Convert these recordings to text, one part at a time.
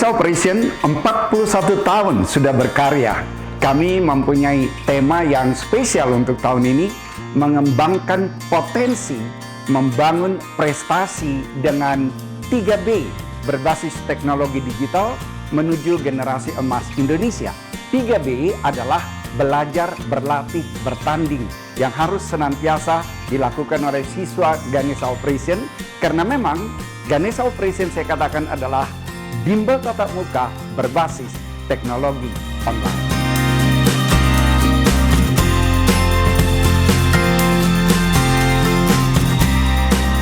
Ganesha Operation 41 tahun sudah berkarya. Kami mempunyai tema yang spesial untuk tahun ini, mengembangkan potensi, membangun prestasi dengan 3B berbasis teknologi digital menuju generasi emas Indonesia. 3B adalah belajar, berlatih, bertanding yang harus senantiasa dilakukan oleh siswa Ganesha Operation, karena memang Ganesha Operation saya katakan adalah bimbel tatap muka berbasis teknologi online.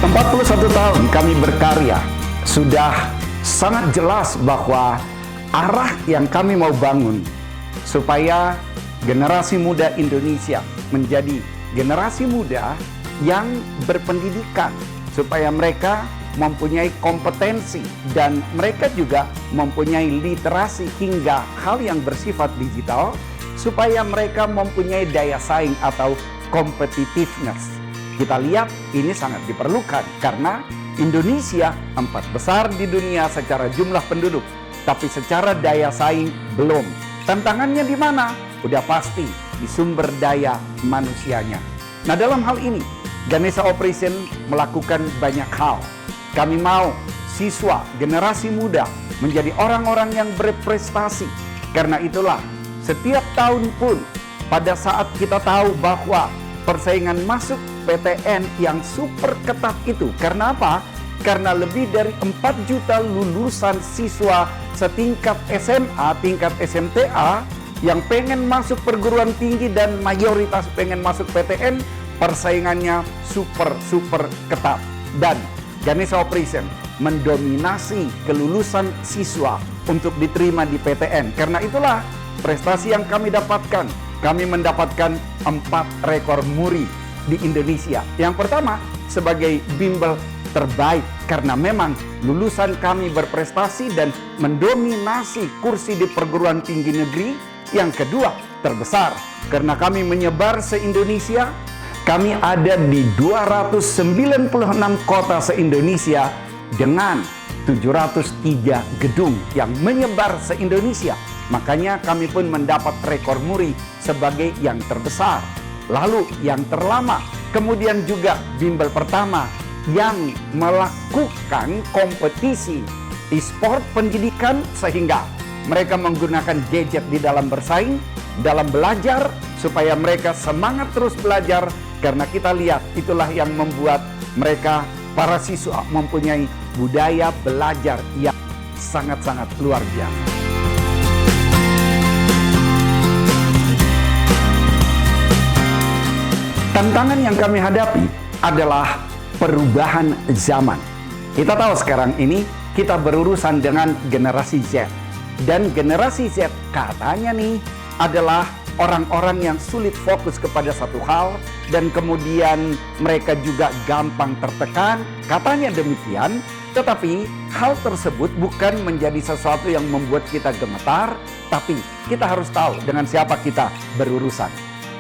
Empat 41 tahun kami berkarya, sudah sangat jelas bahwa arah yang kami mau bangun supaya generasi muda Indonesia menjadi generasi muda yang berpendidikan, supaya mereka mempunyai kompetensi dan mereka juga mempunyai literasi hingga hal yang bersifat digital, supaya mereka mempunyai daya saing atau competitiveness. Kita lihat ini sangat diperlukan karena Indonesia 4 besar di dunia secara jumlah penduduk, tapi secara daya saing belum. Tantangannya di mana? Udah pasti di sumber daya manusianya. Nah, dalam hal ini Ganesha Operation melakukan banyak hal. Kami mau siswa generasi muda menjadi orang-orang yang berprestasi. Karena itulah setiap tahun pun pada saat kita tahu bahwa persaingan masuk PTN yang super ketat itu. Karena apa? Karena lebih dari 4 juta lulusan siswa setingkat SMA, tingkat SMTA yang pengen masuk perguruan tinggi dan mayoritas pengen masuk PTN, persaingannya super ketat. Dan Ganesha Operation mendominasi kelulusan siswa untuk diterima di PTN. Karena itulah prestasi yang kami dapatkan. Kami mendapatkan 4 rekor muri di Indonesia. Yang pertama, sebagai bimbel terbaik karena memang lulusan kami berprestasi dan mendominasi kursi di perguruan tinggi negeri. Yang kedua, terbesar karena kami menyebar se-Indonesia. Kami ada di 296 kota se-Indonesia dengan 703 gedung yang menyebar se-Indonesia. Makanya kami pun mendapat rekor muri sebagai yang terbesar. Lalu yang terlama, kemudian juga bimbel pertama yang melakukan kompetisi e-sport pendidikan sehingga mereka menggunakan gadget di dalam bersaing, dalam belajar, supaya mereka semangat terus belajar. Karena kita lihat itulah yang membuat mereka, para siswa, mempunyai budaya belajar yang sangat-sangat luar biasa. Tantangan yang kami hadapi adalah perubahan zaman. Kita tahu sekarang ini kita berurusan dengan generasi Z. Dan generasi Z katanya nih adalah orang-orang yang sulit fokus kepada satu hal dan kemudian mereka juga gampang tertekan. Katanya demikian, tetapi hal tersebut bukan menjadi sesuatu yang membuat kita gemetar, tapi kita harus tahu dengan siapa kita berurusan.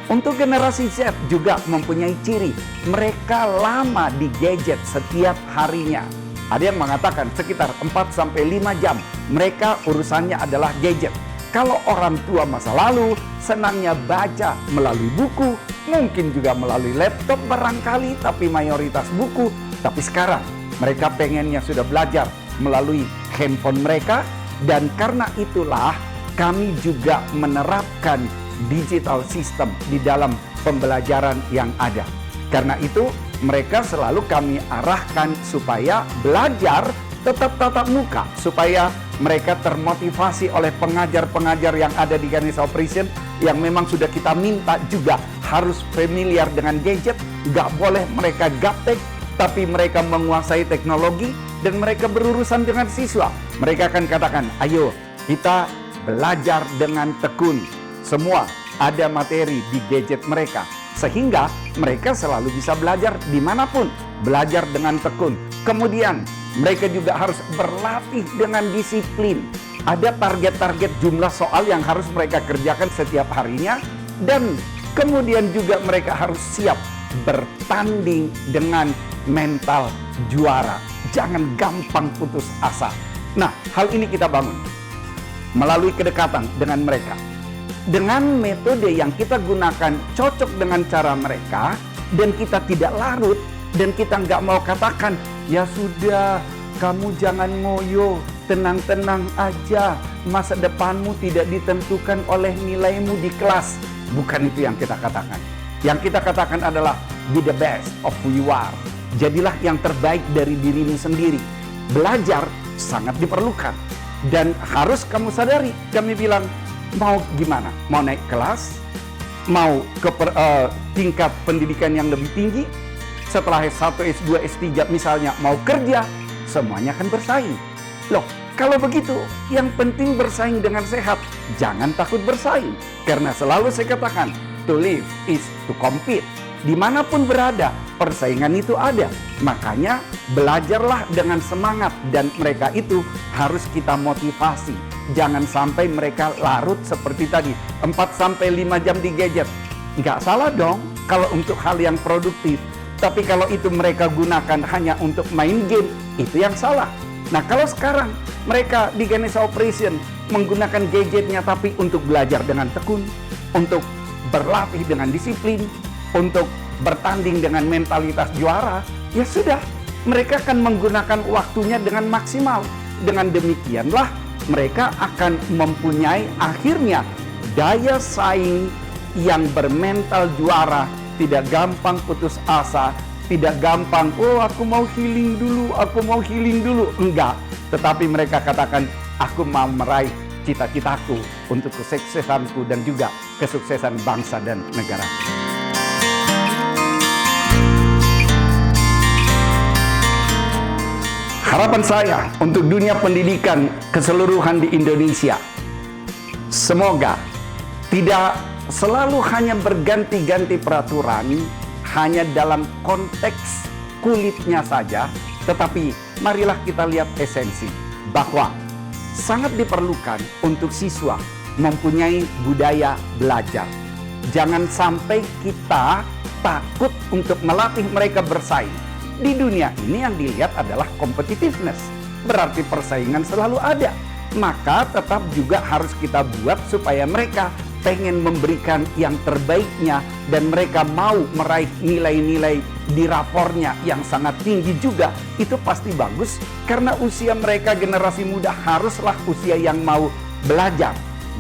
Untuk generasi Z juga mempunyai ciri, mereka lama di gadget setiap harinya. Ada yang mengatakan sekitar 4-5 jam mereka urusannya adalah gadget. Kalau orang tua masa lalu senangnya baca melalui buku, mungkin juga melalui laptop barangkali, tapi mayoritas buku. Tapi sekarang mereka pengennya sudah belajar melalui handphone mereka. Dan karena itulah kami juga menerapkan digital system di dalam pembelajaran yang ada. Karena itu mereka selalu kami arahkan supaya belajar tetap tatap muka, supaya mereka termotivasi oleh pengajar-pengajar yang ada di Ganesha Operation yang memang sudah kita minta juga harus familiar dengan gadget. Gak boleh mereka gaptek, tapi mereka menguasai teknologi dan mereka berurusan dengan siswa. Mereka akan katakan, ayo kita belajar dengan tekun. Semua ada materi di gadget mereka, sehingga mereka selalu bisa belajar dimanapun, belajar dengan tekun. Kemudian mereka juga harus berlatih dengan disiplin. Ada target-target jumlah soal yang harus mereka kerjakan setiap harinya. Dan kemudian juga mereka harus siap bertanding dengan mental juara. Jangan gampang putus asa. Nah, hal ini kita bangun melalui kedekatan dengan mereka. Dengan metode yang kita gunakan cocok dengan cara mereka, dan kita tidak larut, dan kita nggak mau katakan, ya sudah, kamu jangan ngoyo, tenang-tenang aja, masa depanmu tidak ditentukan oleh nilaimu di kelas. Bukan itu yang kita katakan. Yang kita katakan adalah be the best of who you are. Jadilah yang terbaik dari dirimu sendiri. Belajar sangat diperlukan. Dan harus kamu sadari, kami bilang, mau gimana? Mau naik kelas? Mau ke tingkat pendidikan yang lebih tinggi? Setelah S1, S2, S3 misalnya mau kerja, semuanya akan bersaing. Loh, kalau begitu, yang penting bersaing dengan sehat. Jangan takut bersaing. Karena selalu saya katakan, to live is to compete. Dimanapun berada, persaingan itu ada. Makanya belajarlah dengan semangat, dan mereka itu harus kita motivasi. Jangan sampai mereka larut seperti tadi, 4-5 jam di gadget. Nggak salah dong kalau untuk hal yang produktif. Tapi kalau itu mereka gunakan hanya untuk main game, itu yang salah. Nah, kalau sekarang mereka di Ganesha Operation menggunakan gadgetnya tapi untuk belajar dengan tekun, untuk berlatih dengan disiplin, untuk bertanding dengan mentalitas juara, ya sudah, mereka akan menggunakan waktunya dengan maksimal. Dengan demikianlah mereka akan mempunyai akhirnya daya saing yang bermental juara, tidak gampang putus asa, tidak gampang, oh aku mau healing dulu, enggak. Tetapi mereka katakan, aku mau meraih cita-citaku untuk kesuksesanku dan juga kesuksesan bangsa dan negara. Harapan saya untuk dunia pendidikan keseluruhan di Indonesia, semoga tidak selalu hanya berganti-ganti peraturan, hanya dalam konteks kulitnya saja, tetapi marilah kita lihat esensi bahwa sangat diperlukan untuk siswa mempunyai budaya belajar. Jangan sampai kita takut untuk melatih mereka bersaing. Di dunia ini yang dilihat adalah competitiveness, berarti persaingan selalu ada. Maka tetap juga harus kita buat supaya mereka pengen memberikan yang terbaiknya, dan mereka mau meraih nilai-nilai di rapornya yang sangat tinggi juga. Itu pasti bagus, karena usia mereka generasi muda haruslah usia yang mau belajar.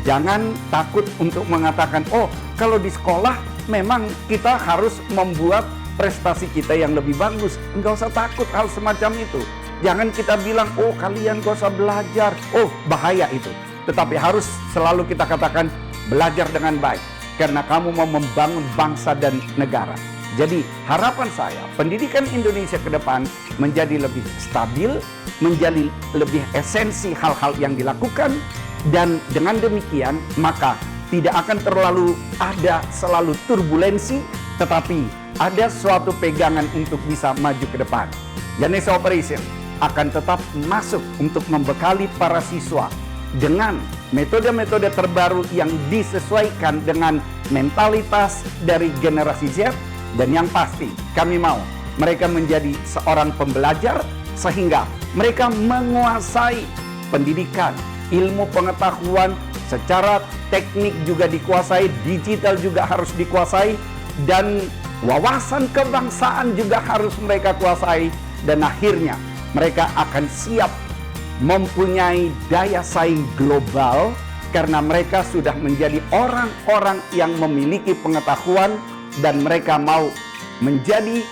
Jangan takut untuk mengatakan, oh kalau di sekolah memang kita harus membuat prestasi kita yang lebih bagus. Enggak usah takut hal semacam itu. Jangan kita bilang, oh kalian gak usah belajar, oh bahaya itu. Tetapi harus selalu kita katakan, belajar dengan baik, karena kamu mau membangun bangsa dan negara. Jadi harapan saya, pendidikan Indonesia ke depan menjadi lebih stabil, menjadi lebih esensi hal-hal yang dilakukan, dan dengan demikian maka tidak akan terlalu ada selalu turbulensi, tetapi ada suatu pegangan untuk bisa maju ke depan. Ganesha Operation akan tetap masuk untuk membekali para siswa dengan metode-metode terbaru yang disesuaikan dengan mentalitas dari generasi Z. Dan yang pasti kami mau mereka menjadi seorang pembelajar, sehingga mereka menguasai pendidikan, ilmu pengetahuan, secara teknik juga dikuasai, digital juga harus dikuasai, dan wawasan kebangsaan juga harus mereka kuasai. Dan akhirnya mereka akan siap mempunyai daya saing global, karena mereka sudah menjadi orang-orang yang memiliki pengetahuan, dan mereka mau menjadi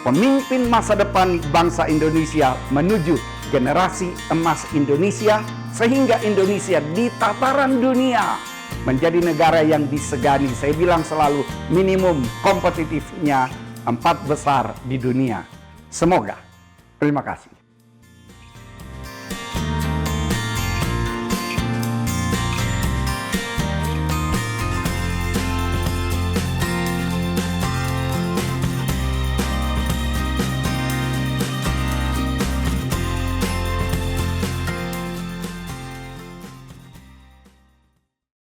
pemimpin masa depan bangsa Indonesia menuju generasi emas Indonesia, sehingga Indonesia di tataran dunia menjadi negara yang disegani. Saya bilang selalu minimum kompetitifnya 4 besar di dunia. Semoga. Terima kasih.